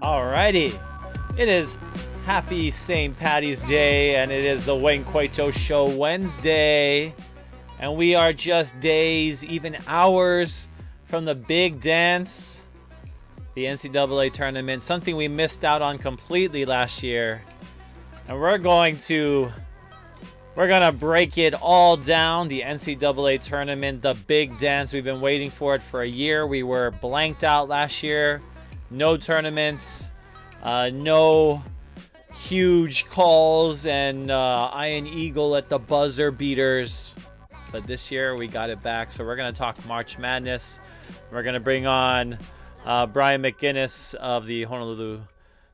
Alrighty, it is Happy St. Patty's Day, and it is the Wayne Coito Show Wednesday, and we are just days, even hours, from the big dance, the NCAA tournament, something we missed out on completely last year, and we're gonna break it all down. The NCAA tournament, the big dance. We've been waiting for it for a year. We were blanked out last year. No tournaments, no huge calls and Iron Eagle at the buzzer beaters. But this year we got it back. So we're going to talk March Madness. We're going to bring on Brian McInnis of the Honolulu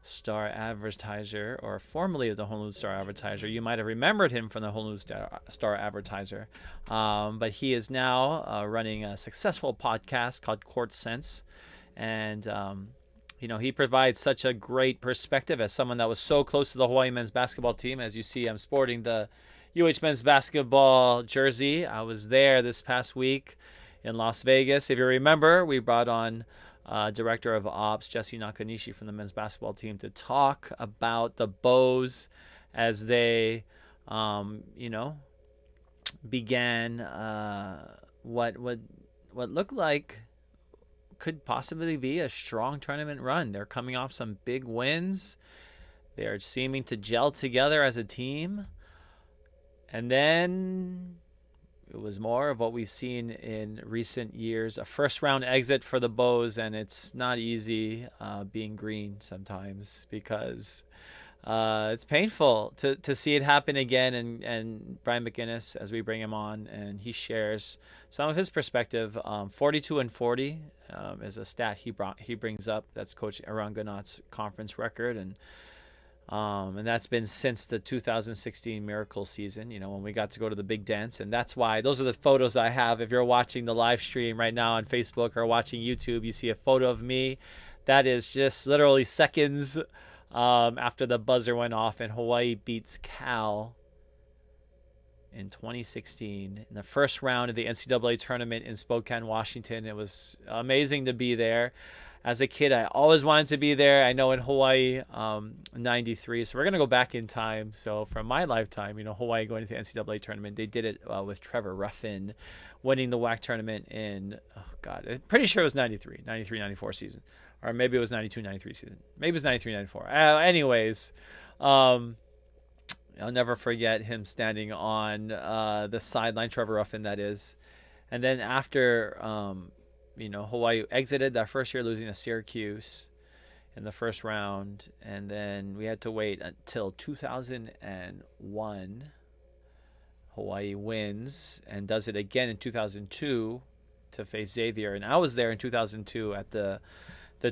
Star Advertiser, or formerly of the Honolulu Star Advertiser. You might have remembered him from the Honolulu Star Advertiser. But he is now running a successful podcast called Court Sense. And he provides such a great perspective as someone that was so close to the Hawaii men's basketball team. As you see, I'm sporting the UH men's basketball jersey. I was there this past week in Las Vegas. If you remember, we brought on Director of Ops, Jesse Nakanishi from the men's basketball team to talk about the Bows as they, began what looked like could possibly be a strong tournament run. They're coming off some big wins. They're seeming to gel together as a team. And then it was more of what we've seen in recent years, a first-round exit for the Bows, and it's not easy being green sometimes because it's painful to see it happen again. And Brian McInnis, as we bring him on, and he shares some of his perspective. 42-40 is a stat he brings up. That's Coach Eran Ganot's conference record, and that's been since the 2016 Miracle season, when we got to go to the big dance. And that's why those are the photos I have. If you're watching the live stream right now on Facebook or watching YouTube, you see a photo of me. That is just literally seconds after the buzzer went off and Hawaii beats Cal in 2016 in the first round of the NCAA tournament in Spokane, Washington. It was amazing to be there. As a kid, I always wanted to be there. I know in Hawaii, 93. So we're going to go back in time. So from my lifetime, Hawaii going to the NCAA tournament, they did it with Trevor Ruffin winning the WAC tournament in, I'm pretty sure it was 93, 94 season. Or maybe it was 92, 93 season. Maybe it was 93, 94. Anyways, I'll never forget him standing on the sideline, Trevor Ruffin, that is. And then after, Hawaii exited that first year, losing to Syracuse in the first round. And then we had to wait until 2001. Hawaii wins and does it again in 2002 to face Xavier. And I was there in 2002 at the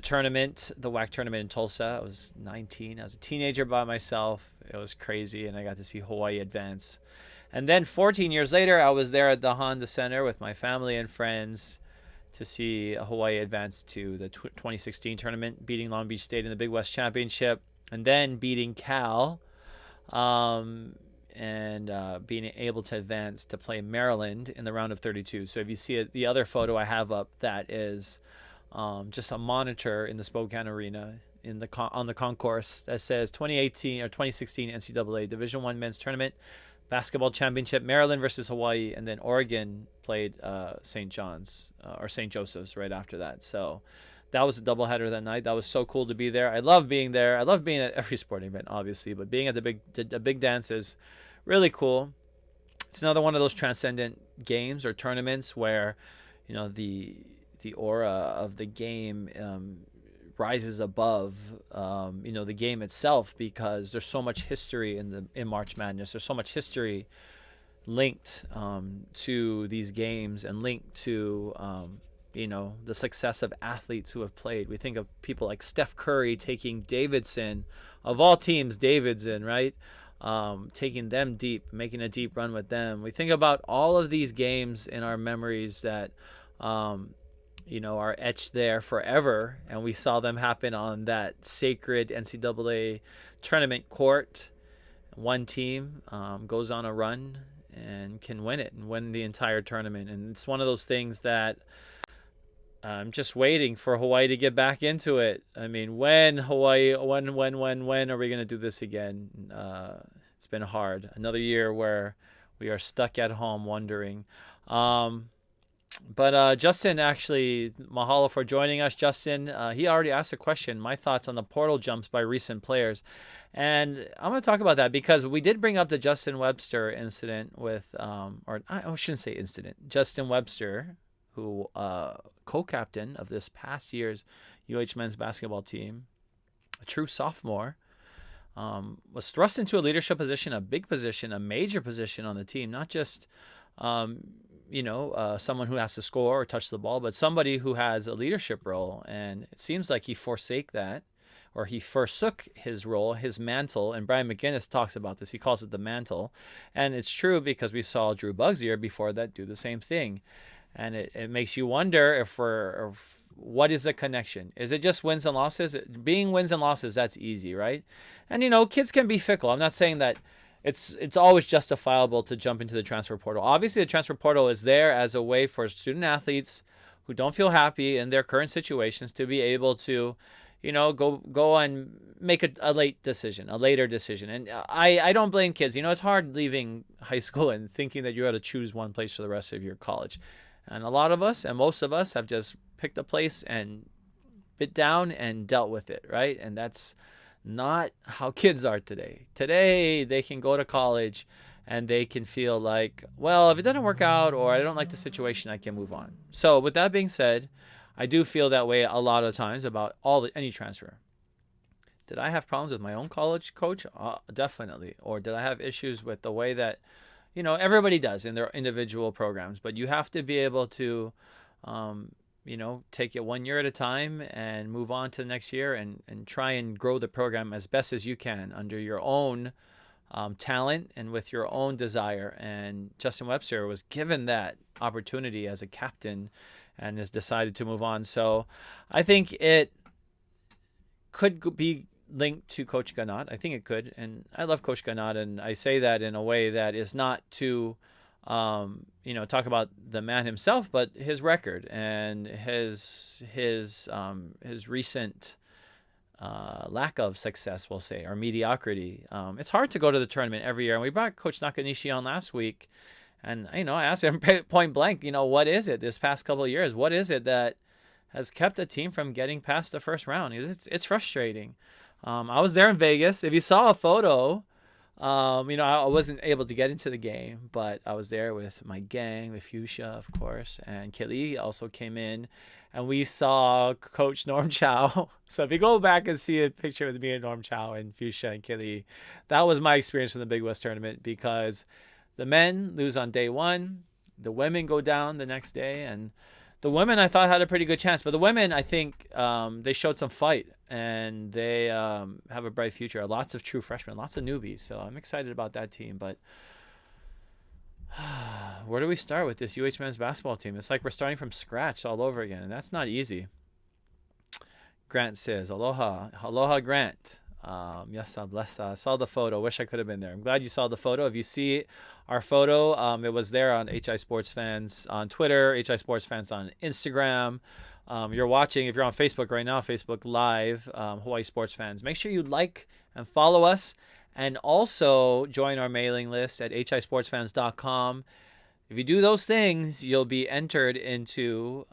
tournament, the WAC tournament in Tulsa. I was 19. I was a teenager by myself. It was crazy, and I got to see Hawaii advance. And then 14 years later, I was there at the Honda Center with my family and friends to see Hawaii advance to the 2016 tournament, beating Long Beach State in the Big West Championship, and then beating Cal, and being able to advance to play Maryland in the round of 32. So if you see it, the other photo I have up, that is just a monitor in the Spokane Arena on the concourse that says 2018 or 2016 NCAA Division I men's tournament basketball championship, Maryland versus Hawaii, and then Oregon played St. John's or St. Joseph's right after that. So that was a doubleheader that night. That was so cool to be there. I love being there. I love being at every sporting event, obviously, but being at the big dance is really cool. It's another one of those transcendent games or tournaments where, the aura of the game rises above, the game itself, because there's so much history in March Madness. There's so much history linked to these games and linked to, the success of athletes who have played. We think of people like Steph Curry taking Davidson, of all teams, Davidson, right? Taking them deep, making a deep run with them. We think about all of these games in our memories that, are etched there forever, and we saw them happen on that sacred NCAA tournament court. One team goes on a run and can win it and win the entire tournament, and it's one of those things that I'm just waiting for Hawaii to get back into it. I mean, when are we going to do this again? It's been hard. Another year where we are stuck at home wondering. But Justin, actually, mahalo for joining us. Justin, he already asked a question, my thoughts on the portal jumps by recent players. And I'm going to talk about that because we did bring up the Justin Webster incident with, or I shouldn't say incident, Justin Webster, who co-captain of this past year's UH men's basketball team, a true sophomore, was thrust into a leadership position, a big position, a major position on the team, not just someone who has to score or touch the ball, but somebody who has a leadership role. And it seems like he forsook that, or he forsook his role, his mantle. And Brian McInnis talks about this. He calls it the mantle. And it's true because we saw Drew Buggs the year before that do the same thing. And it makes you wonder if what is the connection? Is it just wins and losses? Being wins and losses, that's easy, right? And, kids can be fickle. I'm not saying that it's always justifiable to jump into the transfer portal. Obviously, the transfer portal is there as a way for student athletes who don't feel happy in their current situations to be able to, go and make a later decision. And I don't blame kids. It's hard leaving high school and thinking that you got to choose one place for the rest of your college. And a lot of us, and most of us, have just picked a place and bit down and dealt with it, right? And that's not how kids are today. Today, they can go to college and they can feel like, well, if it doesn't work out or I don't like the situation, I can move on. So with that being said, I do feel that way a lot of times about any transfer. Did I have problems with my own college coach? Definitely. Or did I have issues with the way that, everybody does in their individual programs, but you have to be able to, take it 1 year at a time and move on to the next year and try and grow the program as best as you can under your own talent and with your own desire. And Justin Webster was given that opportunity as a captain and has decided to move on. So I think it could be linked to Coach Ganot. I think it could. And I love Coach Ganot. And I say that in a way that is not to, talk about the man himself, but his record and his recent lack of success, we'll say, or mediocrity. It's hard to go to the tournament every year. And we brought Coach Nakanishi on last week. And, I asked him point blank, what is it this past couple of years? What is it that has kept the team from getting past the first round? It's frustrating. I was there in Vegas. If you saw a photo, I wasn't able to get into the game, but I was there with my gang, with Fuchsia, of course, and Kelly also came in, and we saw Coach Norm Chow. So if you go back and see a picture with me and Norm Chow and Fuchsia and Kelly, that was my experience from the Big West tournament, because the men lose on day one, the women go down the next day, and the women I thought had a pretty good chance. But the women, I think, they showed some fight, and they have a bright future. Lots of true freshmen, lots of newbies. So I'm excited about that team. But where do we start with this UH men's basketball team? It's like we're starting from scratch all over again, and that's not easy. Grant says, aloha. Aloha, Grant. Yes, I'm blessed. I saw the photo. Wish I could have been there. I'm glad you saw the photo. If you see our photo, it was there on HI Sports Fans on Twitter, HI Sports Fans on Instagram. You're watching, if you're on Facebook right now, Facebook Live, Hawaii Sports Fans. Make sure you like and follow us, and also join our mailing list at hisportsfans.com. If you do those things, you'll be entered into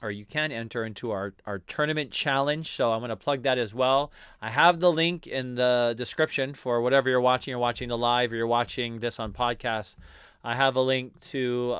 or you can enter into our tournament challenge. So I'm going to plug that as well. I have the link in the description for whatever you're watching. You're watching the live or you're watching this on podcast. I have a link to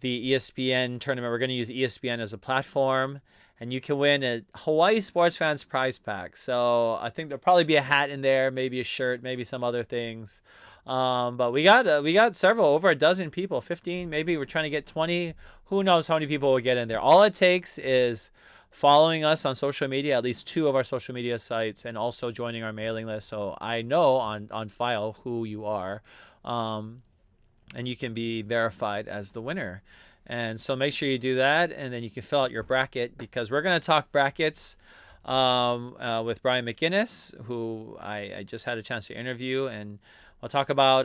the ESPN tournament. We're going to use ESPN as a platform. And you can win a Hawaii Sports Fans Prize Pack. So I think there'll probably be a hat in there, maybe a shirt, maybe some other things. But we got several, over a dozen people, 15, maybe we're trying to get 20. Who knows how many people will get in there. All it takes is following us on social media, at least 2 of our social media sites, and also joining our mailing list. So I know on file who you are, and you can be verified as the winner. And so make sure you do that, and then you can fill out your bracket, because we're going to talk brackets with Brian McInnis, who I just had a chance to interview, and we'll talk about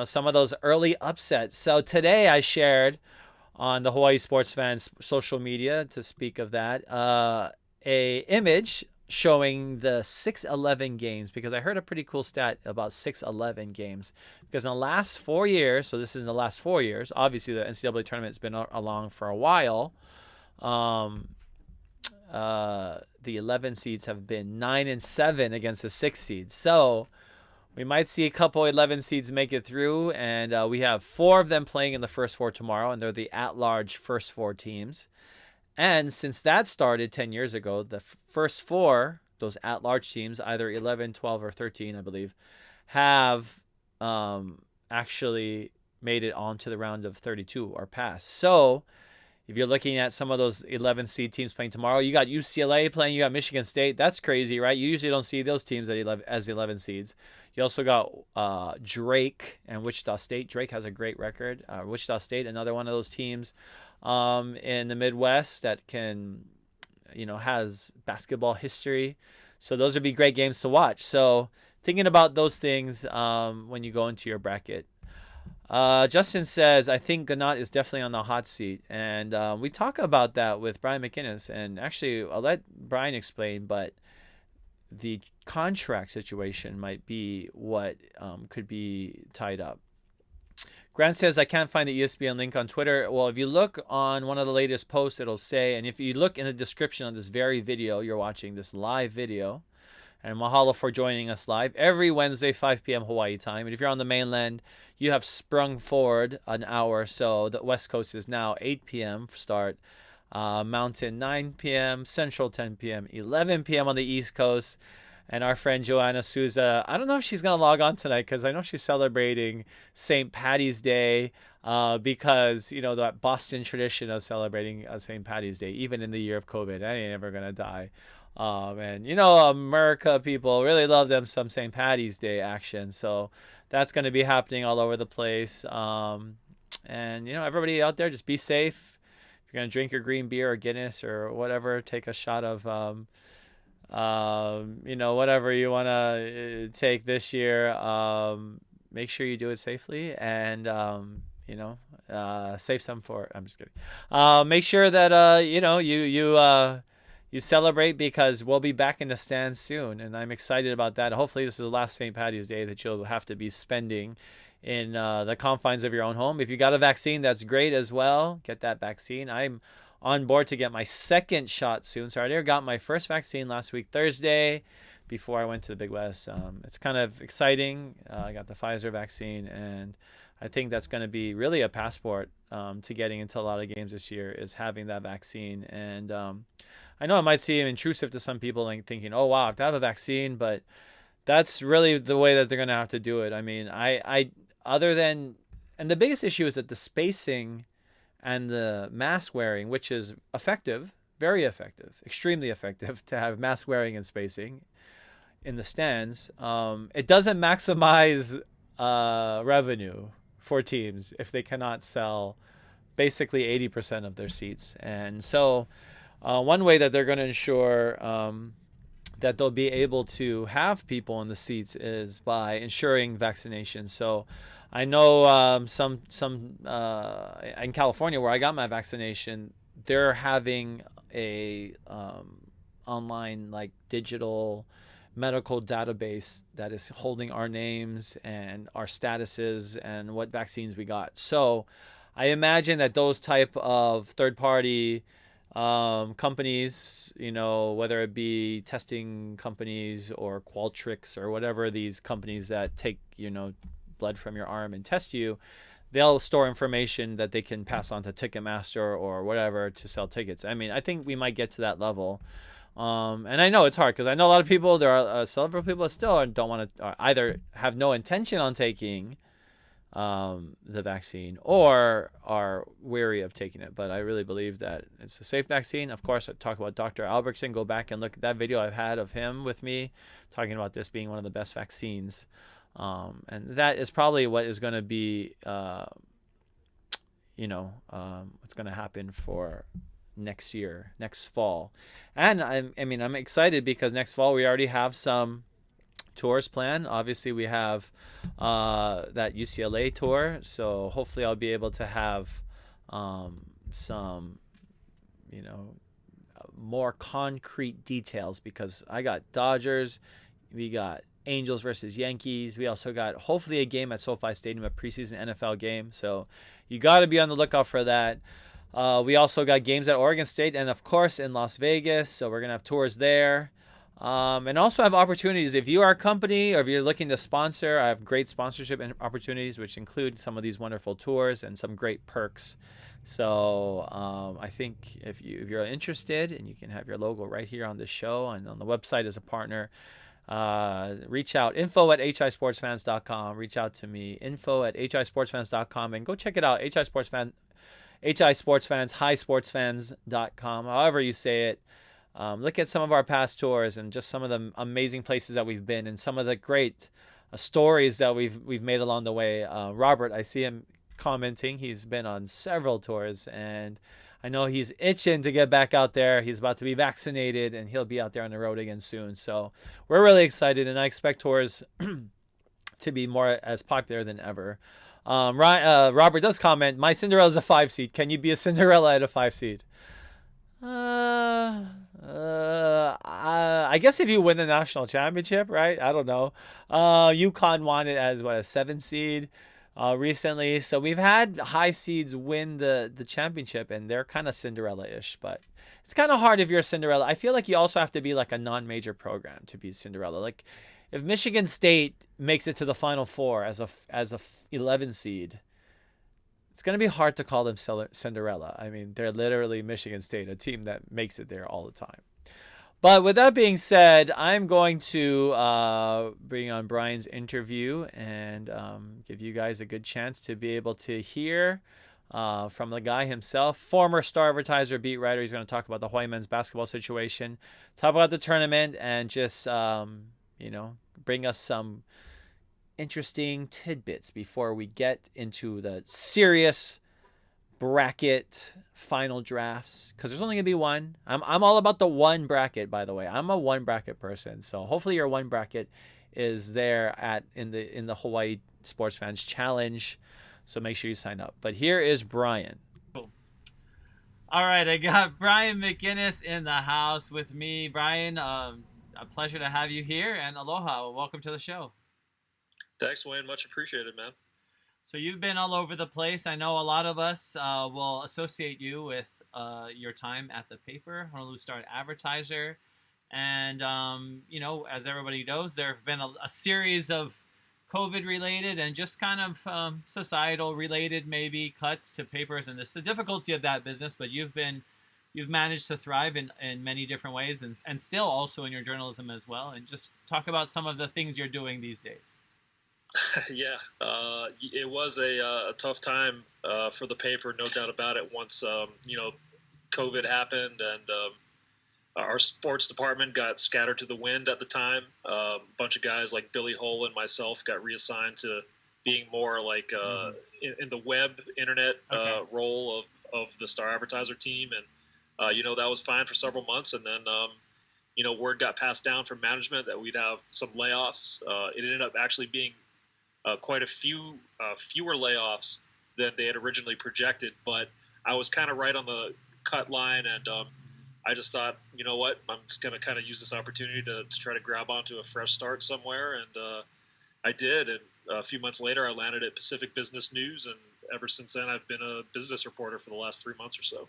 some of those early upsets. So today I shared on the Hawaii Sports Fans social media, to speak of that, a image showing the 6-11 games, because I heard a pretty cool stat about 6-11 games. Because in the last 4 years, so this is in the last 4 years, obviously the NCAA tournament's been along for a while. The 11 seeds have been 9-7 against the 6 seeds. So we might see a couple 11 seeds make it through, and we have 4 of them playing in the first 4 tomorrow, and they're the at-large first 4 teams. And since that started 10 years ago, the first 4, those at-large teams, either 11, 12, or 13, I believe, have actually made it onto the round of 32 or past. So if you're looking at some of those 11 seed teams playing tomorrow, you got UCLA playing, you got Michigan State. That's crazy, right? You usually don't see those teams as 11 seeds. You also got Drake and Wichita State. Drake has a great record. Wichita State, another one of those teams in the Midwest that has basketball history. So those would be great games to watch. So thinking about those things when you go into your bracket. Justin says, I think Ganot is definitely on the hot seat. And we talk about that with Brian McInnis. And actually, I'll let Brian explain, but the contract situation might be what could be tied up. Grant says, I can't find the ESPN link on Twitter. Well, if you look on one of the latest posts, it'll say, and if you look in the description of this very video you're watching, this live video, and mahalo for joining us live every Wednesday, 5 p.m. Hawaii time. And if you're on the mainland, you have sprung forward an hour. So the West Coast is now 8 p.m. start. Mountain 9 p.m. Central 10 p.m. 11 p.m. on the East Coast. And our friend Joanna Souza, I don't know if she's going to log on tonight because I know she's celebrating St. Patty's Day because, that Boston tradition of celebrating St. Patty's Day, even in the year of COVID, I ain't ever going to die. And America people really love them some St. Patty's Day action. So that's going to be happening all over the place. And everybody out there, just be safe. If you're going to drink your green beer or Guinness or whatever, take a shot of, whatever you want to take this year. Make sure you do it safely and, save some for, I'm just kidding. Make sure that, you celebrate because we'll be back in the stands soon, and I'm excited about that. Hopefully this is the last St. Patty's Day that you'll have to be spending in the confines of your own home. If you got a vaccine, that's great as well. Get that vaccine. I'm on board to get my second shot soon. So I already got my first vaccine last week, Thursday, before I went to the Big West. It's kind of exciting. I got the Pfizer vaccine, and I think that's going to be really a passport to getting into a lot of games this year, is having that vaccine. And I know it might seem intrusive to some people, like thinking, oh, wow, I have to have a vaccine, but that's really the way that they're going to have to do it. I mean, and the biggest issue is that the spacing and the mask wearing, which is effective, very effective, extremely effective to have mask wearing and spacing in the stands, it doesn't maximize revenue for teams if they cannot sell basically 80% of their seats. And so one way that they're going to ensure that they'll be able to have people in the seats is by ensuring vaccination. So I know some in California where I got my vaccination, they're having a online, like, digital medical database that is holding our names and our statuses and what vaccines we got. So I imagine that those type of third-party companies, whether it be testing companies or Qualtrics or whatever, these companies that take, blood from your arm and test you, they'll store information that they can pass on to Ticketmaster or whatever to sell tickets. I mean, I think we might get to that level. And I know it's hard because I know a lot of people, there are several people that still don't want to, either have no intention on taking the vaccine or are wary of taking it. But I really believe that it's a safe vaccine. Of course, I talk about Dr. Albertson. Go back and look at that video I've had of him with me talking about this being one of the best vaccines. And that is probably what is going to be, what's going to happen for next year, next fall. And I'm excited because next fall we already have some tours planned. Obviously we have that UCLA tour, so hopefully I'll be able to have some, you know, more concrete details, because I got Dodgers, we got Angels versus Yankees. We also got hopefully a game at SoFi Stadium, a preseason NFL game. So you got to be on the lookout for that. We also got games at Oregon State and, of course, in Las Vegas. So we're going to have tours there. And also have opportunities. If you are a company or if you're looking to sponsor, I have great sponsorship opportunities, which include some of these wonderful tours and some great perks. So I think if you're interested, and you can have your logo right here on the show and on the website as a partner, reach out, info@hisportsfans.com. Reach out to me, info@hisportsfans.com, and go check it out, hisportsfans, hisportsfans.com, however you say it. Look at some of our past tours and just some of the amazing places that we've been, and some of the great stories that we've made along the way. Robert, I see him commenting. He's been on several tours, and I know he's itching to get back out there. He's about to be vaccinated, and he'll be out there on the road again soon. So we're really excited, and I expect tours to be more as popular than ever. Robert does comment, my Cinderella's a 5 seed. Can you be a Cinderella at a 5 seed? I guess if you win the national championship, right? I don't know. UConn won it as a 7 seed recently. So we've had high seeds win the championship, and they're kind of Cinderella-ish. But it's kind of hard if you're a Cinderella. I feel like you also have to be like a non-major program to be Cinderella. Like if Michigan State makes it to the Final Four as a 11 seed, it's going to be hard to call them Cinderella. I mean, they're literally Michigan State, a team that makes it there all the time. But with that being said, I'm going to bring on Brian's interview and give you guys a good chance to be able to hear from the guy himself, former Star Advertiser beat writer. He's going to talk about the Hawaii men's basketball situation, talk about the tournament, and just, bring us some interesting tidbits before we get into the serious bracket final drafts, because there's only gonna be one. I'm all about the one bracket, by the way. I'm a one bracket person, so hopefully your one bracket is there in the Hawaii Sports Fans Challenge. So make sure you sign up. But here is Brian. Cool. All right, I got Brian McInnis in the house with me. Brian, a pleasure to have you here, and aloha. Welcome to the show. Thanks, Wayne. Much appreciated, man. So you've been all over the place. I know a lot of us will associate you with your time at the paper, Honolulu Star Advertiser. And, as everybody knows, there have been a series of COVID-related and just kind of societal-related maybe cuts to papers. And it's the difficulty of that business, but you've managed to thrive in many different ways, and still also in your journalism as well. And just talk about some of the things you're doing these days. Yeah, it was a tough time for the paper, no doubt about it. Once COVID happened, and our sports department got scattered to the wind at the time. A bunch of guys like Billy Hull and myself got reassigned to being more like in the web internet role of the Star Advertiser team, and that was fine for several months, and then word got passed down from management that we'd have some layoffs. It ended up actually being quite a few fewer layoffs than they had originally projected, but I was kind of right on the cut line, and I just thought, you know what, I'm just going to kind of use this opportunity to try to grab onto a fresh start somewhere, and I did, and a few months later I landed at Pacific Business News, and ever since then I've been a business reporter for the last 3 months or so.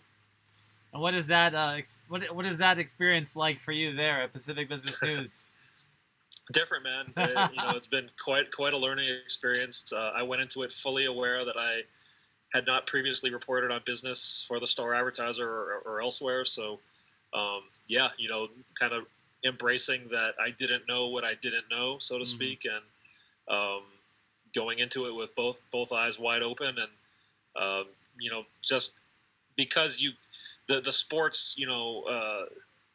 And what is that what is that experience like for you there at Pacific Business News? Different, man. It's been quite a learning experience. I went into it fully aware that I had not previously reported on business for the Star Advertiser or elsewhere. So, kind of embracing that I didn't know what I didn't know, so to speak, and going into it with both eyes wide open, and just because the sports,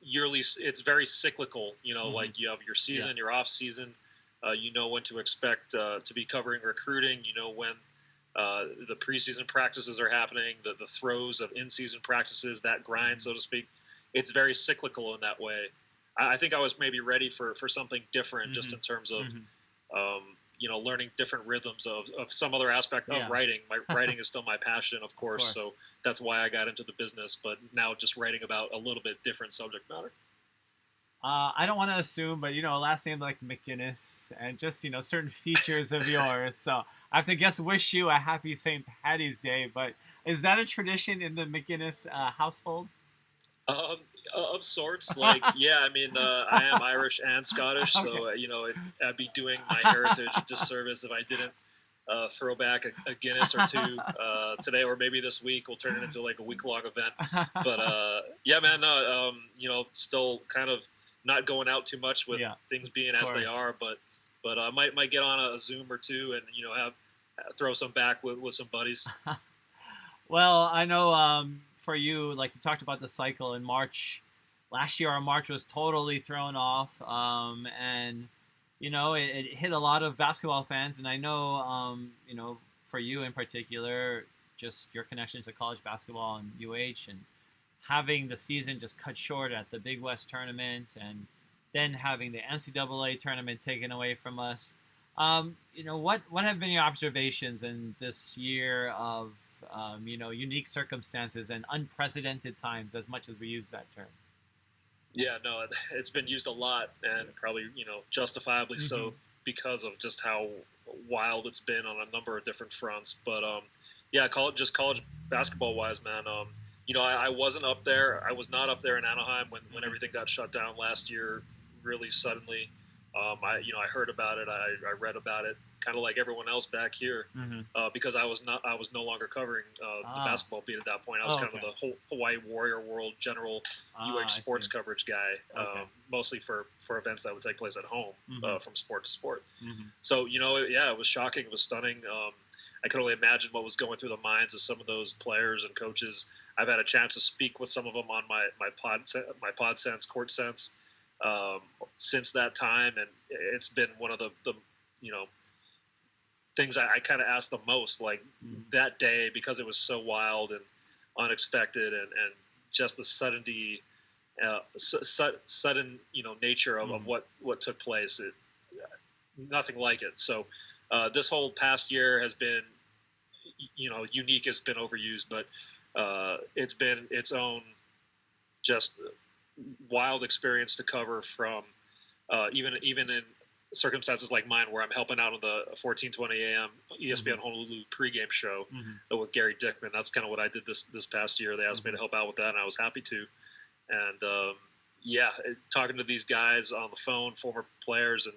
yearly, it's very cyclical, like you have your season, your off season, when to expect to be covering recruiting, when the preseason practices are happening, the throes of in-season practices, that grind, so to speak. It's very cyclical in that way. I think I was maybe ready for something different, just in terms of learning different rhythms of some other aspect of writing. My writing is still my passion, of course. So that's why I got into the business. But now just writing about a little bit different subject matter. I don't want to assume, but last name like McInnis and just certain features of yours. So I have to guess wish you a happy St. Paddy's Day. But is that a tradition in the McInnis household? Of sorts. Like, yeah, I mean, I am Irish and Scottish, so I'd be doing my heritage a disservice if I didn't throw back a Guinness or two today, or maybe this week. We'll turn it into like a week-long event. But yeah, man, still kind of not going out too much with things being as they are, but I might get on a Zoom or two and throw some back with some buddies. Well, I know for you, like you talked about the cycle in March. Last year, our March was totally thrown off, and it hit a lot of basketball fans. And I know, for you in particular, just your connection to college basketball and UH, and having the season just cut short at the Big West tournament, and then having the NCAA tournament taken away from us. What have been your observations in this year of unique circumstances and unprecedented times, as much as we use that term? Yeah, no, it's been used a lot, and probably, justifiably so, because of just how wild it's been on a number of different fronts. But, yeah, college basketball wise, man, I wasn't up there. I was not up there in Anaheim when everything got shut down last year, really suddenly. I heard about it. I read about it, kind of like everyone else back here, because I was no longer covering the basketball beat at that point. I was kind of the whole Hawaii Warrior World general UH sports coverage guy, mostly for events that would take place at home, from sport to sport. So it was shocking. It was stunning. I could only imagine what was going through the minds of some of those players and coaches. I've had a chance to speak with some of them on my pod sense, court sense. Since that time, and it's been one of the things I kind of asked the most, like that day, because it was so wild and unexpected, and just the sudden nature of what took place. Nothing like it. So this whole past year has been, unique has been overused, but it's been its own just wild experience to cover, from even in circumstances like mine, where I'm helping out on the 14:20 a.m. ESPN Honolulu pregame show with Gary Dickman. That's kind of what I did this past year. They asked me to help out with that, and I was happy to. And talking to these guys on the phone, former players,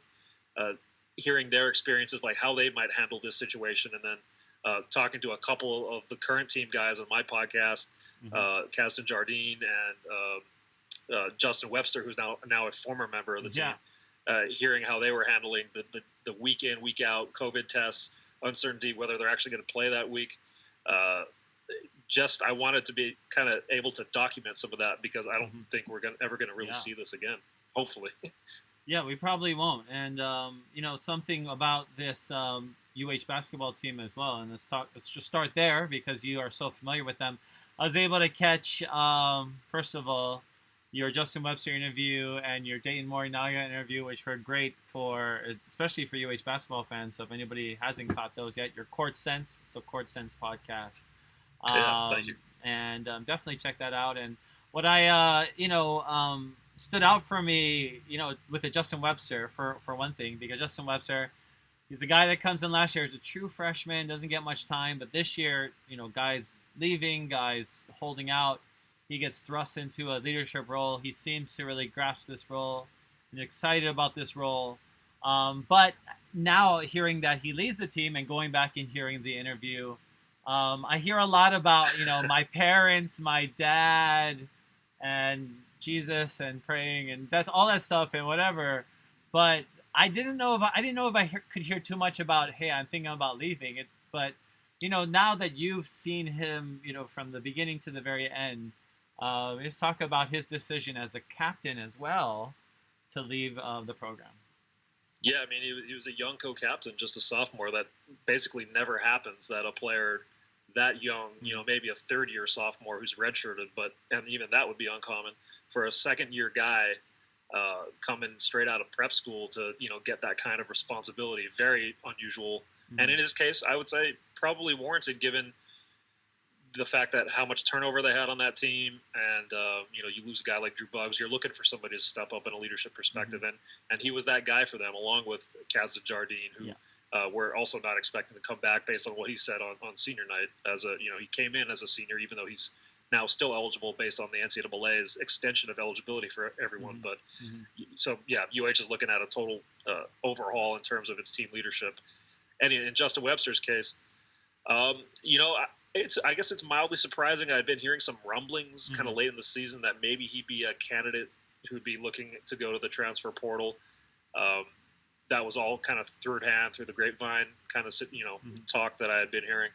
and hearing their experiences, like how they might handle this situation, and then talking to a couple of the current team guys on my podcast, Caston Jardine and Justin Webster, who's now a former member of the team, hearing how they were handling the week in, week out COVID tests, uncertainty whether they're actually going to play that week. I wanted to be kind of able to document some of that, because I don't think we're ever going to really see this again, hopefully. Yeah, we probably won't. And, something about this UH basketball team as well, and let's just start there, because you are so familiar with them. I was able to catch, first of all, your Justin Webster interview and your Dayton Morinaga interview, which were great especially for UH basketball fans. So if anybody hasn't caught those yet, your Court Sense, it's the Court Sense podcast. Thank you. And definitely check that out. And what I, stood out for me, with the Justin Webster, for one thing, because Justin Webster, he's a guy that comes in last year as a true freshman, doesn't get much time, but this year, guys leaving, guys holding out. He gets thrust into a leadership role. He seems to really grasp this role and excited about this role. But now, hearing that he leaves the team and going back and hearing the interview, I hear a lot about, my parents, my dad, and Jesus, and praying, and that's all that stuff and whatever. But I didn't know if I could hear too much about, hey, I'm thinking about leaving it. But now that you've seen him, from the beginning to the very end. Let's talk about his decision as a captain as well to leave the program. Yeah, I mean, he was a young co-captain, just a sophomore. That basically never happens, that a player that young, maybe a third-year sophomore who's redshirted, and even that would be uncommon for a second-year guy coming straight out of prep school to, get that kind of responsibility. Very unusual. And in his case, I would say probably warranted given the fact that how much turnover they had on that team, and you lose a guy like Drew Buggs, you're looking for somebody to step up in a leadership perspective, and he was that guy for them, along with Kaz Jardine, who we're also not expecting to come back based on what he said on senior night. As he came in as a senior, even though he's now still eligible based on the NCAA's extension of eligibility for everyone. But so UH is looking at a total overhaul in terms of its team leadership. And in Justin Webster's case, I guess it's mildly surprising. I've been hearing some rumblings kind of late in the season that maybe he'd be a candidate who'd be looking to go to the transfer portal. That was all kind of through the grapevine kind of talk that I had been hearing.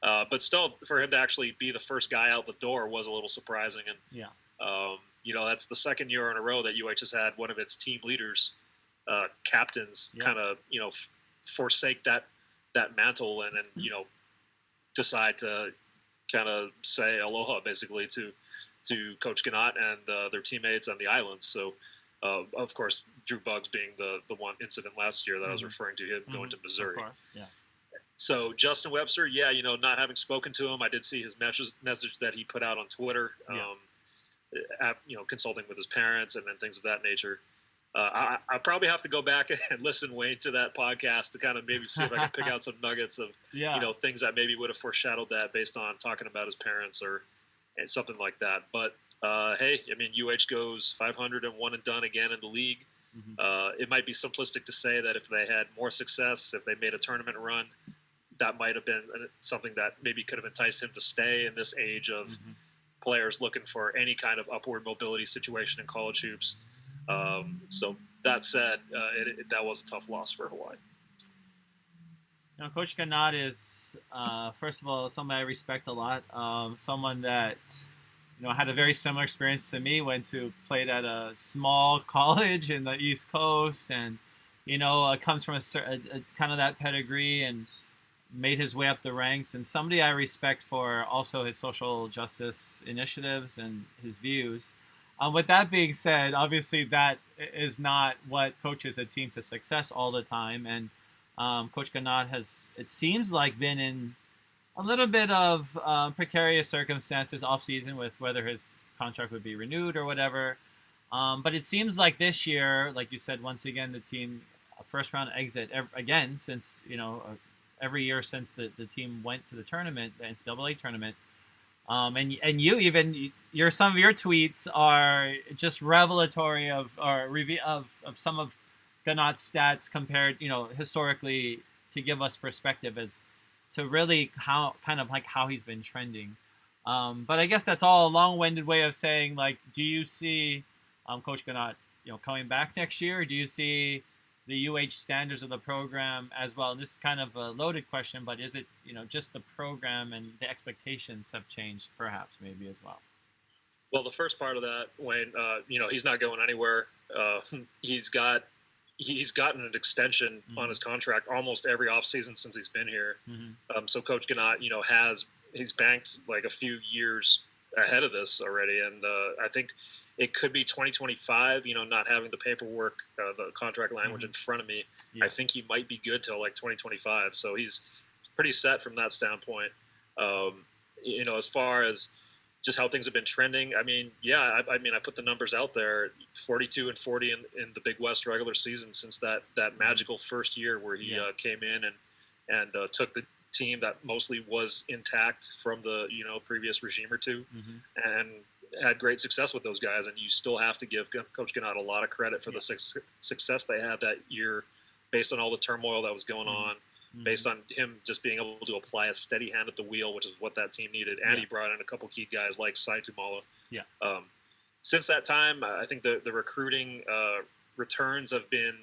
But still, for him to actually be the first guy out the door was a little surprising. And that's the second year in a row that UH has had one of its team leaders, captains, kind of forsake that mantle and decide to kind of say aloha basically to Coach Ganot and their teammates on the islands. So, of course, Drew Buggs being the one incident last year that I was referring to, him going to Missouri. Of course. Yeah. So Justin Webster, not having spoken to him, I did see his message that he put out on Twitter, consulting with his parents and then things of that nature. I probably have to go back and listen, Wayne, to that podcast to kind of maybe see if I can pick out some nuggets of things that maybe would have foreshadowed that based on talking about his parents or something like that. But hey, I mean, UH goes 500 and one and done again in the league. It might be simplistic to say that if they had more success, if they made a tournament run, that might have been something that maybe could have enticed him to stay in this age of players looking for any kind of upward mobility situation in college hoops. So that said, that was a tough loss for Hawaii. Coach Ganot is, first of all, somebody I respect a lot. Someone that, had a very similar experience to me. Played at a small college in the East Coast, and comes from a kind of that pedigree, and made his way up the ranks. And somebody I respect for also his social justice initiatives and his views. With that being said, obviously that is not what coaches a team to success all the time. And Coach Ganot has, it seems like, been in a little bit of precarious circumstances off season with whether his contract would be renewed or whatever. But it seems like this year, like you said, once again, the team, a first round exit again, since, every year since the team went to the tournament, the NCAA tournament. And some of your tweets are just revelatory of some of Ganot's stats compared, historically, to give us perspective as to really how he's been trending. But I guess that's all a long-winded way of saying, like, do you see Coach Ganot, coming back next year? Or do you see the UH standards of the program as well? And this is kind of a loaded question, but is it, just the program and the expectations have changed perhaps maybe as well? Well, the first part of that, Wayne, he's not going anywhere. He's gotten an extension on his contract almost every offseason since he's been here. So Coach Ganot, he's banked like a few years ahead of this already. And I think it could be 2025, not having the paperwork, the contract language in front of me. I think he might be good till like 2025. So he's pretty set from that standpoint. As far as just how things have been trending, I mean, I put the numbers out there, 42 and 40 in the Big West regular season since that magical first year where he came in and took the team that mostly was intact from the, previous regime or two and had great success with those guys. And you still have to give Coach Ganot a lot of credit for the success they had that year based on all the turmoil that was going on, based on him just being able to apply a steady hand at the wheel, which is what that team needed. And he brought in a couple key guys like Sai Tumala. Since that time, I think the recruiting returns have been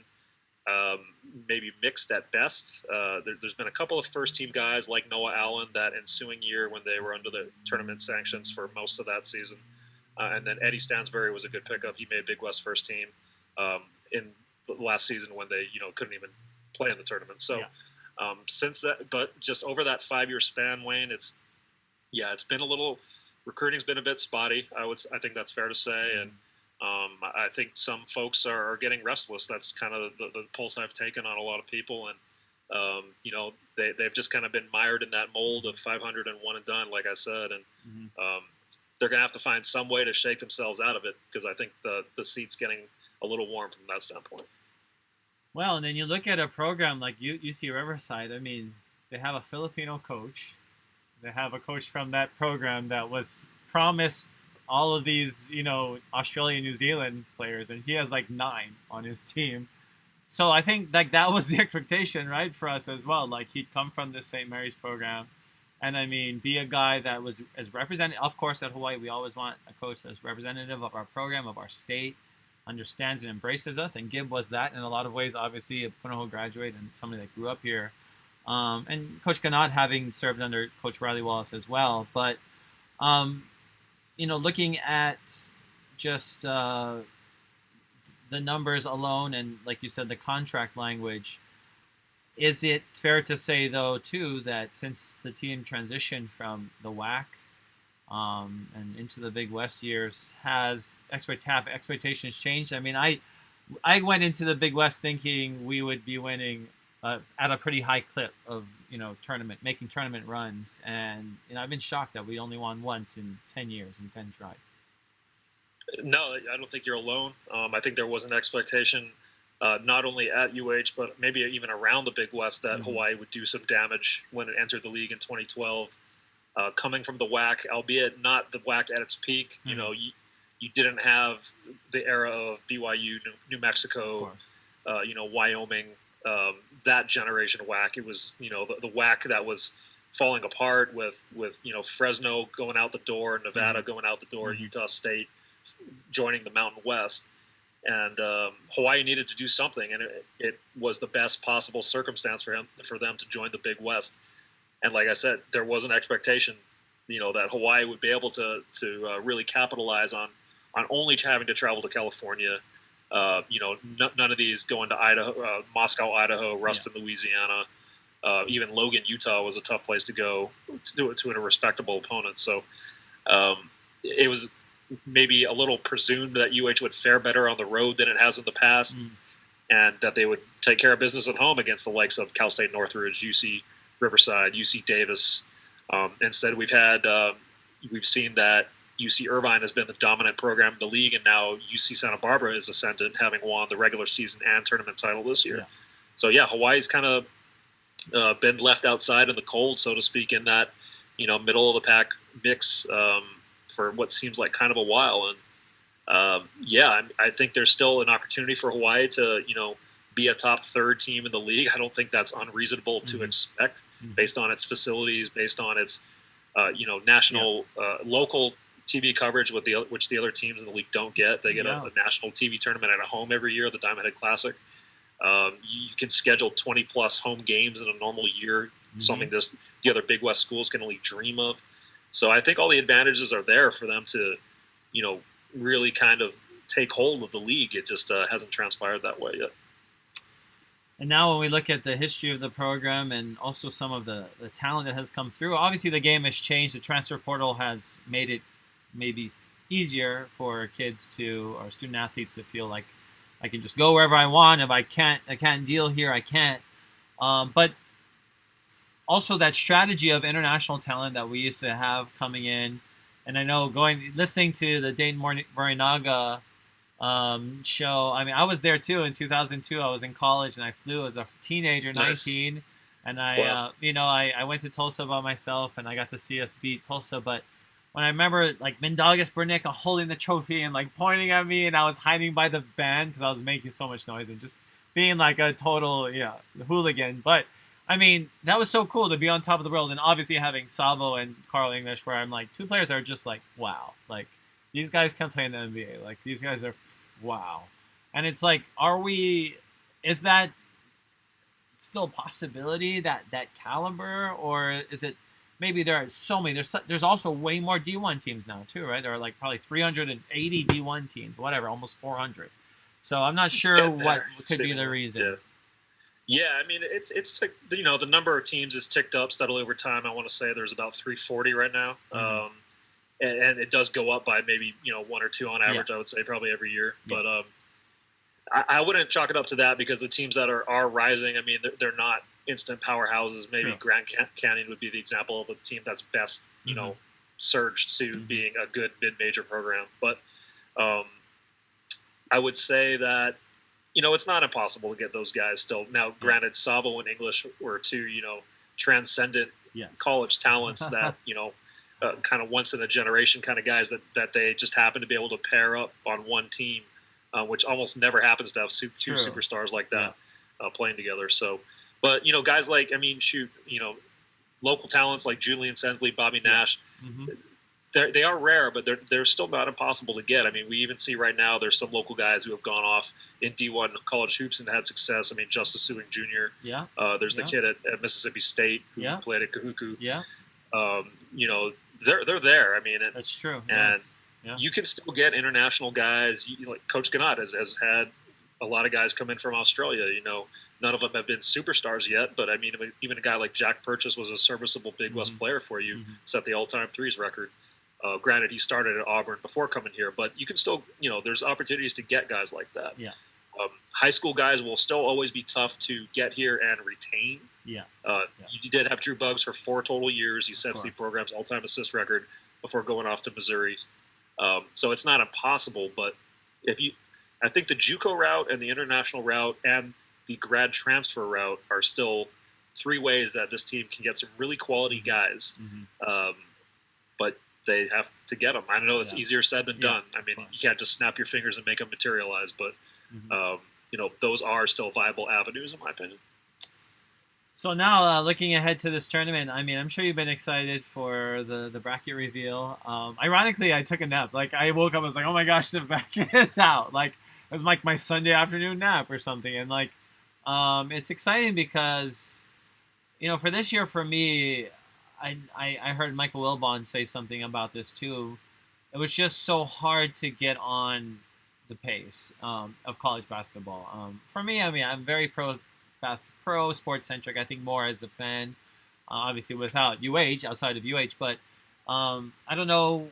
maybe mixed at best. There's been a couple of first-team guys like Noah Allen that ensuing year when they were under the tournament sanctions for most of that season. And then Eddie Stansbury was a good pickup. He made Big West first team in the last season when they couldn't even play in the tournament. So since that, but just over that 5-year span, Wayne, it's been a little, recruiting's been a bit spotty. I think that's fair to say. And I think some folks are getting restless. That's kind of the pulse I've taken on a lot of people, and they've just kind of been mired in that mold of 500 and one and done, like I said, and they're gonna have to find some way to shake themselves out of it, because I think the seat's getting a little warm from that standpoint. Well, and then you look at a program like UC Riverside. I mean, they have a Filipino coach. They have a coach from that program that was promised all of these, Australia, New Zealand players, and he has like 9 on his team. So I think like that was the expectation, right, for us as well. Like he'd come from the St. Mary's program, and I mean, be a guy that was as represented. Of course, at Hawaii, we always want a coach that's representative of our program, of our state, understands and embraces us. And Gibb was that in a lot of ways. Obviously, a Punahou graduate and somebody that grew up here. And Coach Ganot having served under Coach Riley Wallace as well. But looking at just the numbers alone, and like you said, the contract language, is it fair to say, though, too, that since the team transitioned from the WAC and into the Big West years, have expectations changed? I mean, I went into the Big West thinking we would be winning at a pretty high clip of making tournament runs, and I've been shocked that we only won once in 10 years and 10 tries. No, I don't think you're alone. I think there was an expectation, not only at UH, but maybe even around the Big West, that Hawaii would do some damage when it entered the league in 2012. Coming from the WAC, albeit not the WAC at its peak, you didn't have the era of BYU, New Mexico, Wyoming, that generation WAC. It was, the WAC that was falling apart with Fresno going out the door, Nevada going out the door, Utah State joining the Mountain West, and Hawaii needed to do something, and it was the best possible circumstance for them to join the Big West. And like I said, there was an expectation, that Hawaii would be able to really capitalize on only having to travel to California. None of these going to Idaho, Moscow, Idaho, Ruston, Louisiana, even Logan, Utah was a tough place to go to a respectable opponent. So it was maybe a little presumed that UH would fare better on the road than it has in the past, and that they would take care of business at home against the likes of Cal State Northridge, UC Riverside, UC Davis. Instead, we've seen that UC Irvine has been the dominant program in the league, and now UC Santa Barbara is ascendant, having won the regular season and tournament title this year. Yeah. So Hawaii's kind of been left outside in the cold, so to speak, in that middle of the pack mix for what seems like kind of a while. And I think there's still an opportunity for Hawaii to be a top third team in the league. I don't think that's unreasonable to expect based on its facilities, based on its national local TV coverage which the other teams in the league don't get. They get a national TV tournament at home every year, the Diamond Head Classic. You can schedule 20 plus home games in a normal year, something the other Big West schools can only dream of. So I think all the advantages are there for them to, really kind of take hold of the league. It just hasn't transpired that way yet. And now when we look at the history of the program and also some of the talent that has come through, obviously the game has changed. The transfer portal has made it maybe easier for kids or student athletes to feel like I can just go wherever I want. If I can't deal here, I can't. But also that strategy of international talent that we used to have coming in, and I know listening to the Dayton Morinaga show. I mean, I was there too in 2002. I was in college and I flew as a teenager, 19, and I went to Tulsa by myself and I got to see us beat Tulsa. But when I remember like Mindaugas Bernica holding the trophy and like pointing at me, and I was hiding by the band because I was making so much noise and just being like a total hooligan. But I mean, that was so cool to be on top of the world, and obviously having Savo and Carl English, where I'm like, two players that are just like, wow, like these guys can play in the NBA. Like these guys are wow. And it's like, is that still a possibility, that caliber, or is it maybe there are so many, there's also way more D1 teams now too, right? There are like probably 380 D1 teams, whatever, almost 400. So I'm not sure what could be the reason. Yeah, I mean, it's the number of teams has ticked up steadily over time. I want to say there's about 340 right now. and it does go up by maybe 1 or 2 on average. I would say probably every year, but I wouldn't chalk it up to that because the teams that are rising, I mean, they're not instant powerhouses. Maybe True. Grand Canyon would be the example of a team that's best, surged to being a good mid-major program. But I would say that, it's not impossible to get those guys still. Now, granted, Sabo and English were two, transcendent college talents that, kind of once in a generation kind of guys that they just happen to be able to pair up on one team, which almost never happens to have two superstars like that playing together. So, but, guys like, local talents like Julian Sensley, Bobby Nash, they are rare, but they're still not impossible to get. I mean, we even see right now there's some local guys who have gone off in D1 college hoops and had success. I mean, Justice Sewing Jr. There's the kid at Mississippi State who played at Kahuku. They're there. I mean, that's true. And you can still get international guys. Like Coach Ganot has had a lot of guys come in from Australia. None of them have been superstars yet, but I mean, even a guy like Jack Purchase was a serviceable Big West player for you, set the all-time threes record. Granted, he started at Auburn before coming here, but you can still, there's opportunities to get guys like that. High school guys will still always be tough to get here and retain. You did have Drew Buggs for 4 total years. He sets the program's all-time assist record before going off to Missouri. So it's not impossible, but I think the JUCO route and the international route and the grad transfer route are still 3 ways that this team can get some really quality guys. But they have to get them. I know it's easier said than done. I mean, you can't just snap your fingers and make them materialize, but those are still viable avenues in my opinion. So now, looking ahead to this tournament, I mean, I'm sure you've been excited for the bracket reveal. Ironically, I took a nap. Like, I woke up, I was like, oh my gosh, the bracket is out. Like, it was like my Sunday afternoon nap or something. And, like, it's exciting because, for this year, for me, I heard Michael Wilbon say something about this, too. It was just so hard to get on the pace of college basketball. For me, I mean, I'm very pro sports centric. I think more as a fan, obviously without outside of but I don't know.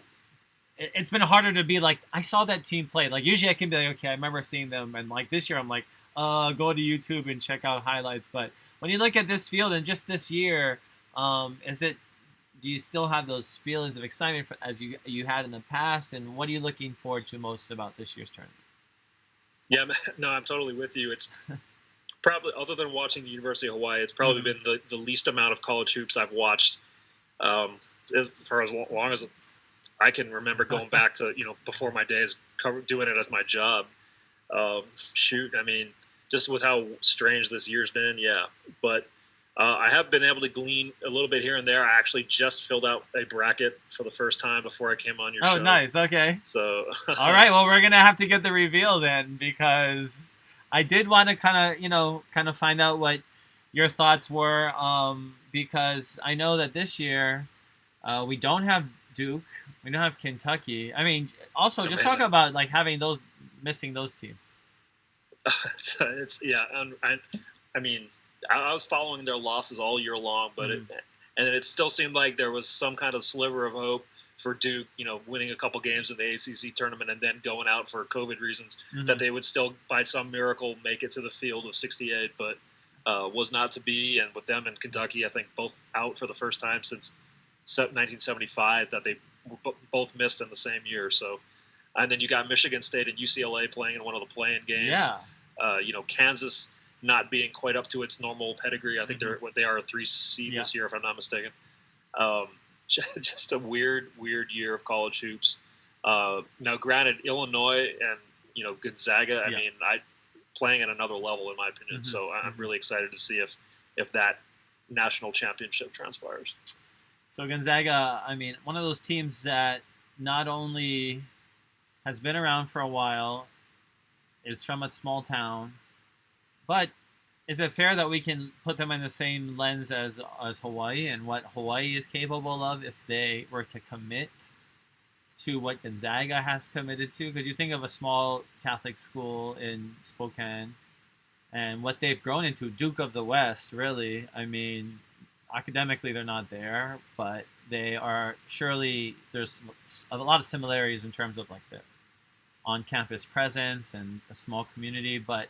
It's been harder to be like, I saw that team play. Like usually I can be like, okay, I remember seeing them, and like this year I'm like, go to YouTube and check out highlights. But when you look at this field and just this year, do you still have those feelings of excitement as you had in the past? And what are you looking forward to most about this year's tournament? Yeah, no, I'm totally with you. It's probably, other than watching the University of Hawaii, it's probably been the least amount of college hoops I've watched for as long as I can remember, going back to, before my days doing it as my job. I mean, just with how strange this year's been, but I have been able to glean a little bit here and there. I actually just filled out a bracket for the first time before I came on your show. Oh, nice. Okay. So, all right. Well, we're going to have to get the reveal then, because I did want to kind of find out what your thoughts were, because I know that this year we don't have Duke. We don't have Kentucky. I mean, also just talk about like missing those teams. I mean, I was following their losses all year long, but it still seemed like there was some kind of sliver of hope for Duke, winning a couple games in the ACC tournament and then going out for COVID reasons, that they would still, by some miracle, make it to the field of 68, but was not to be. And with them and Kentucky, I think both out for the first time since 1975 that they both missed in the same year. So, and then you got Michigan State and UCLA playing in one of the play-in games. Kansas not being quite up to its normal pedigree. I think they are a 3 seed this year, if I'm not mistaken. Just a weird year of college hoops. Now, granted, Illinois and Gonzaga. I mean, playing at another level in my opinion. So I'm really excited to see if that national championship transpires. So Gonzaga, I mean, one of those teams that not only has been around for a while, is from a small town, but is it fair that we can put them in the same lens as Hawaii and what Hawaii is capable of if they were to commit to what Gonzaga has committed to? Because you think of a small Catholic school in Spokane and what they've grown into, Duke of the West, really. I mean, academically they're not there, but they are surely there's a lot of similarities in terms of like the on-campus presence and a small community, but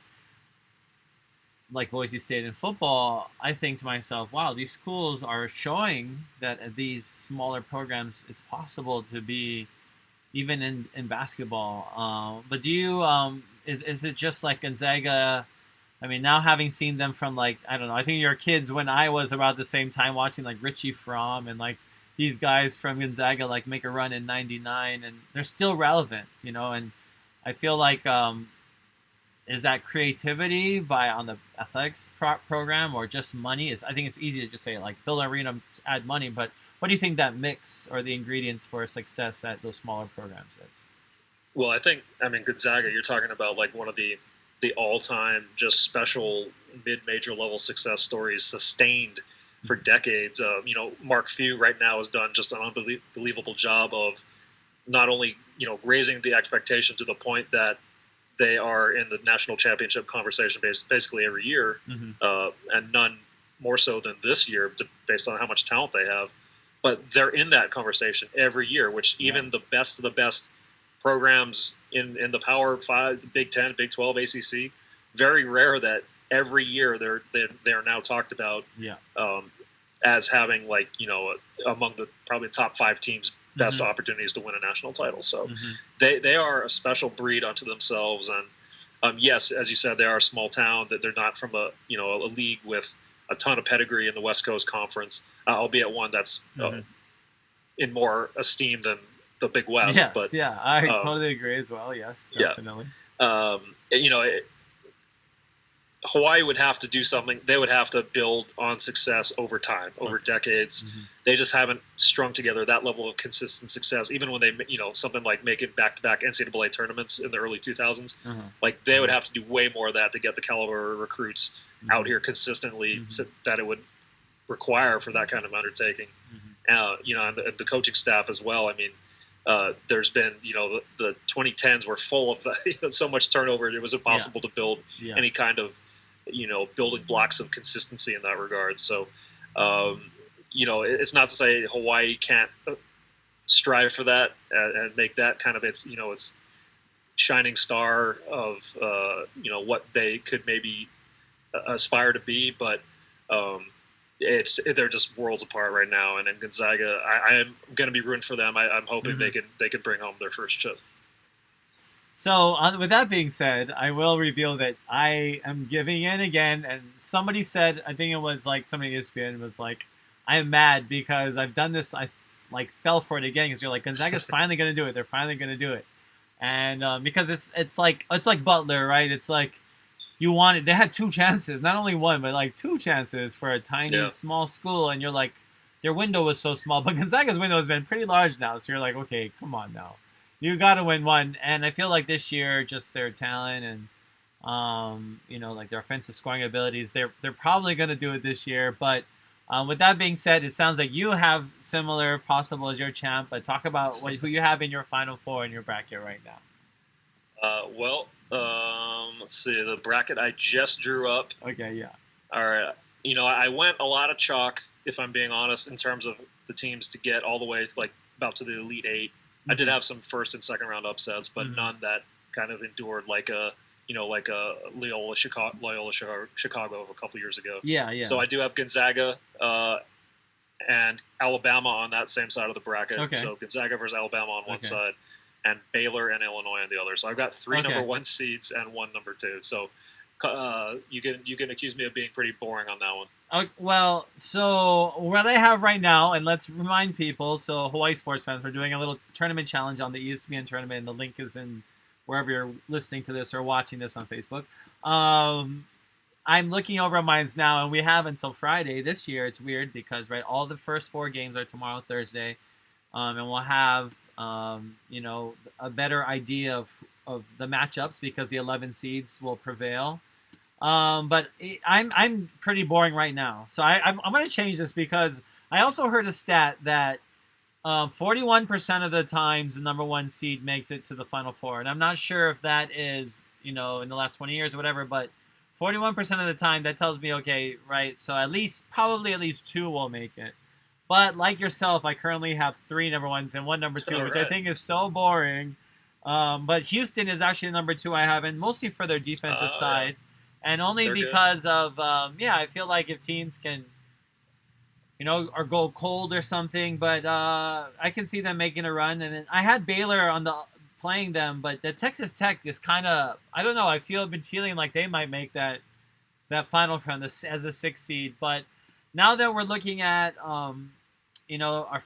like Boise State in football, I think to myself, wow, these schools are showing that at these smaller programs, it's possible to be even in basketball. But do you, is it just like Gonzaga? I mean, now having seen them from like, I don't know, I think your kids when I was about the same time watching like Richie Fromm and like these guys from Gonzaga like make a run in '99 and they're still relevant, and I feel like, is that creativity on the athletics program or just money? I think it's easy to just say like build an arena, add money, but what do you think that mix or the ingredients for success at those smaller programs is? Well, I mean, Gonzaga, you're talking about like one of the all-time just special mid-major level success stories sustained for decades. Mark Few right now has done just an unbelievable job of not only, raising the expectation to the point that they are in the national championship conversation basically every year, and none more so than this year based on how much talent they have. But they're in that conversation every year, which even the best of the best programs in the Power 5, the Big 10, Big 12, ACC, very rare that every year they're now talked about as having like, among the probably top 5 teams best opportunities to win a national title. So they are a special breed unto themselves. And yes, as you said, they are a small town, that they're not from a league with a ton of pedigree in the West Coast Conference, albeit one that's in more esteem than the Big West. Yes, but I totally agree as well. Yes, definitely. Hawaii would have to do something. They would have to build on success over time, over decades. They just haven't strung together that level of consistent success. Even when they, something like making back-to-back NCAA tournaments in the early 2000s, like they would have to do way more of that to get the caliber of recruits out here consistently that it would require for that kind of undertaking. And the coaching staff as well. I mean, there's been, the 2010s were full of so much turnover. It was impossible to build any kind of, building blocks of consistency in that regard. So, it's not to say Hawaii can't strive for that and make that kind of its shining star of, what they could maybe aspire to be, but they're just worlds apart right now. And in Gonzaga, I am going to be rooting for them. I'm hoping they can bring home their first chip. So with that being said, I will reveal that I am giving in again. And somebody said, I think it was like somebody at ESPN was like, I am mad because I've done this. I like fell for it again because you're like, Gonzaga's finally going to do it. They're finally going to do it. And because it's like Butler, right? It's like you wanted. They had 2 chances, not only one, but like 2 chances for a tiny small school. And you're like, their window was so small, but Gonzaga's window has been pretty large now. So you're like, okay, come on now. You got to win one. And I feel like this year, just their talent and, like their offensive scoring abilities, they're probably going to do it this year. But with that being said, it sounds like you have similar possible as your champ. But talk about who you have in your Final Four in your bracket right now. Let's see. The bracket I just drew up. Okay, yeah. All right. I went a lot of chalk, if I'm being honest, in terms of the teams to get all the way like about to the Elite 8. I did have some first and second round upsets, but none that kind of endured like a Loyola Chicago of a couple years ago. Yeah. So I do have Gonzaga and Alabama on that same side of the bracket. Okay. So Gonzaga versus Alabama on one side, and Baylor and Illinois on the other. So I've got 3 number 1 seeds and 1 number 2. So you can accuse me of being pretty boring on that one. Well, so what I have right now, and let's remind people, so Hawaii sports fans, we're doing a little tournament challenge on the ESPN tournament, and the link is in wherever you're listening to this or watching this on Facebook. I'm looking over mine now, and we have until Friday this year. It's weird because, right, all the first 4 games are tomorrow, Thursday, and we'll have, a better idea of the matchups because the 11 seeds will prevail. But I'm pretty boring right now. So I'm going to change this because I also heard a stat that 41% of the times the number 1 seed makes it to the Final Four. And I'm not sure if that is, in the last 20 years or whatever, but 41% of the time that tells me, okay, right, so probably at least 2 will make it. But like yourself, I currently have 3 number ones and 1 number 2, which I think is so boring. But Houston is actually the number 2 I have, and mostly for their defensive side, and only They're because of I feel like if teams can, or go cold or something, but I can see them making a run. And then I had Baylor on playing them, but the Texas Tech is kind of, I don't know. I've been feeling like they might make that final round as a 6th seed. But now that we're looking at our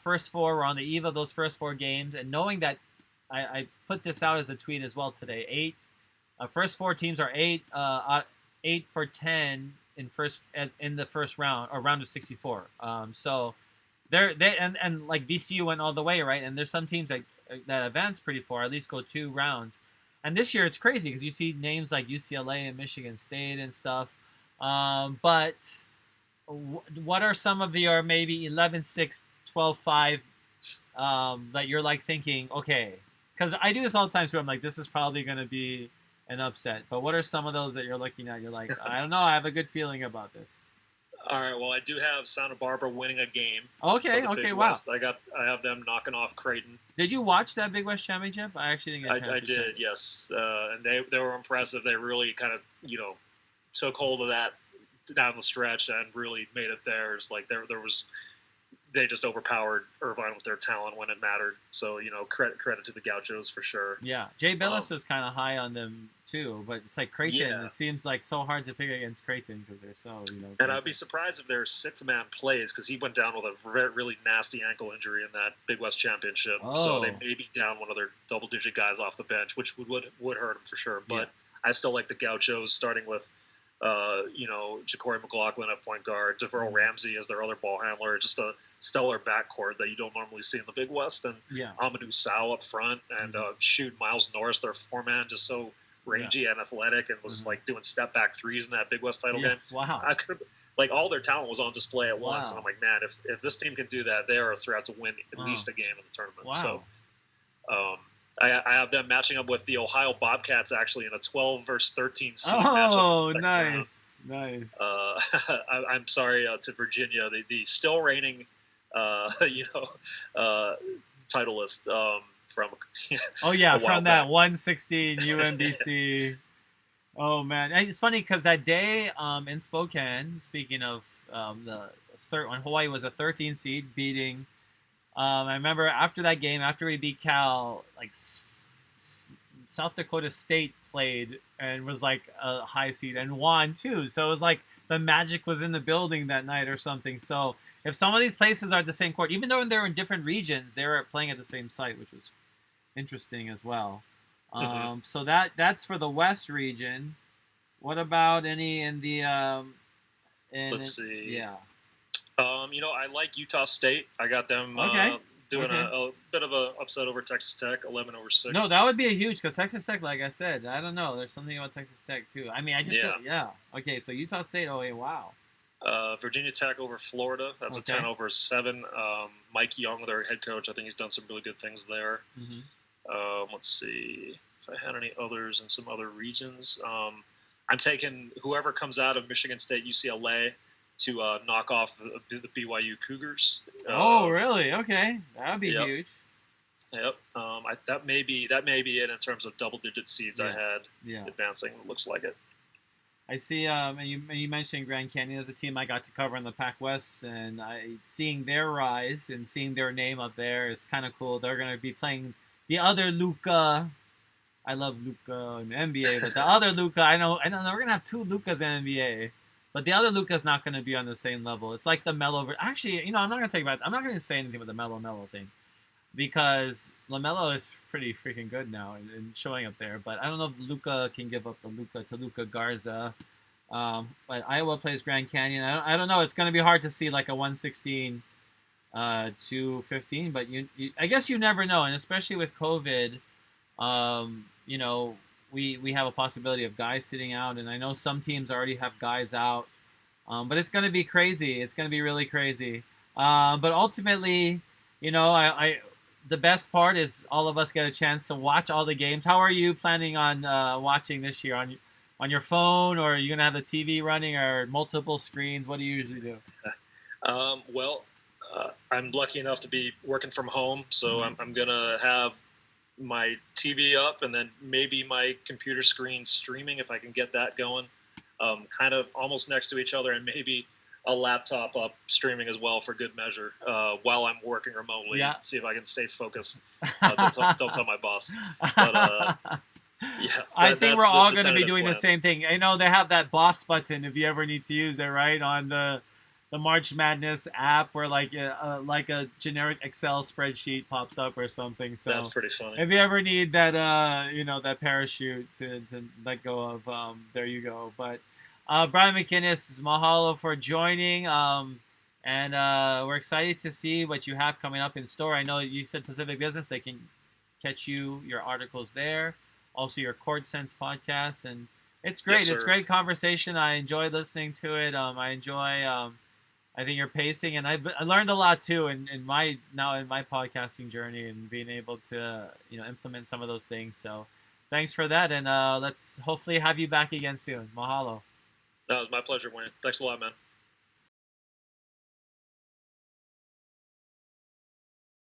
first 4, we're on the eve of those first 4 games, and knowing that I put this out as a tweet as well today. First 4 teams are 8 for 10 in the first round, or round of 64. So and like VCU went all the way, right? And there's some teams that advance pretty far, at least go 2 rounds. And this year it's crazy because you see names like UCLA and Michigan State and stuff. But what are some of your maybe 11-6, 12-5 that you're like thinking, okay? Because I do this all the time, so I'm like, this is probably going to be an upset. But what are some of those that you're looking at? You're like, I don't know, I have a good feeling about this. All right, well, I do have Santa Barbara winning a game. Okay, Big wow. West. I have them knocking off Creighton. Did you watch that Big West Championship? I actually didn't get a chance to did, yes. And they were impressive. They really kind of, took hold of that down the stretch and really made it theirs. Like they just overpowered Irvine with their talent when it mattered. So, credit to the Gauchos for sure. Yeah. Jay Billis was kind of high on them too, but it's like Creighton. Yeah. It seems like so hard to pick against Creighton because they're so, And I'd be surprised if their 6th man plays, because he went down with a really nasty ankle injury in that Big West Championship. Oh. So they may be down one of their double-digit guys off the bench, which would hurt them for sure. But I still like the Gauchos, starting with Ja'Cory McLaughlin at point guard, DeVeryl Ramsey as their other ball handler, just a stellar backcourt that you don't normally see in the Big West, and Amadou Sow up front, and Miles Norris, their 4-man, just so rangy and athletic, and was like doing step back threes in that Big West title game. Wow. I could all their talent was on display at once, and I'm like, man, if this team can do that, they are a threat to win at least a game in the tournament. Wow. So, I have them matching up with the Ohio Bobcats actually in a 12 versus 13 seed matchup. Oh, nice. I'm sorry to Virginia, the still reigning, titleist from. From that 116 UMBC. Oh man, it's funny because that day in Spokane, speaking of the third one, Hawaii was a 13 seed beating. I remember after that game, after we beat Cal, like South Dakota State played and was like a high seed and won too. So it was like the magic was in the building that night or something. So if some of these places are at the same court, even though they're in different regions, they were playing at the same site, which was interesting as well. So that's for the West region. What about any in the? Let's see. Yeah. I like Utah State. I got them doing a bit of a upset over Texas Tech, 11 over 6. No, that would be a huge, because Texas Tech, like I said, I don't know. There's something about Texas Tech too. I mean, I just feel, Okay, so Utah State. Oh, wow. Virginia Tech over Florida. That's a 10 over 7. Mike Young, their head coach, I think he's done some really good things there. Let's see if I had any others in some other regions. I'm taking whoever comes out of Michigan State, UCLA, to knock off the BYU Cougars. Oh, really? Okay, that would be huge. Yep. That may be it in terms of double-digit seeds. I had advancing. It looks like it. I see. And you mentioned Grand Canyon as a team I got to cover in the Pac West, and seeing their rise and seeing their name up there is kind of cool. They're going to be playing the other Luka. I love Luka in the NBA, but the other Luka, I know we're going to have 2 Lukas in the NBA. But the other Luka's not going to be on the same level. It's like the Melo. Actually, I'm not going to say anything about the Melo thing, because LaMelo is pretty freaking good now and showing up there. But I don't know if Luka can give up the Luka to Luka Garza. But Iowa plays Grand Canyon. I don't know. It's going to be hard to see like a 116 to 15. But I guess you never know. And especially with COVID, we have a possibility of guys sitting out, and I know some teams already have guys out, but it's going to be crazy. It's going to be really crazy. But ultimately, the best part is all of us get a chance to watch all the games. How are you planning on watching this year? On your phone, or are you going to have the TV running, or multiple screens? What do you usually do? I'm lucky enough to be working from home, so I'm gonna have my TV up and then maybe my computer screen streaming if I can get that going, kind of almost next to each other, and maybe a laptop up streaming as well for good measure while I'm working remotely. Yeah. See if I can stay focused. Don't tell my boss. But yeah, I think we're all going to be doing plan. the same thing. I know they have that boss button if you ever need to use it, right, on the March Madness app, where like a generic Excel spreadsheet pops up or something. So that's pretty funny. If you ever need that, that parachute to let go of, there you go. But Brian McInnis, mahalo for joining. And we're excited to see what you have coming up in store. I know you said Pacific Business; they can catch your articles there. Also, your Court Sense podcast, and it's great. Yes, it's great conversation. I enjoy listening to it. I enjoy. I think your pacing, and I learned a lot too in my podcasting journey, and being able to implement some of those things. So, thanks for that, and let's hopefully have you back again soon. Mahalo. That was my pleasure, Wayne. Thanks a lot, man.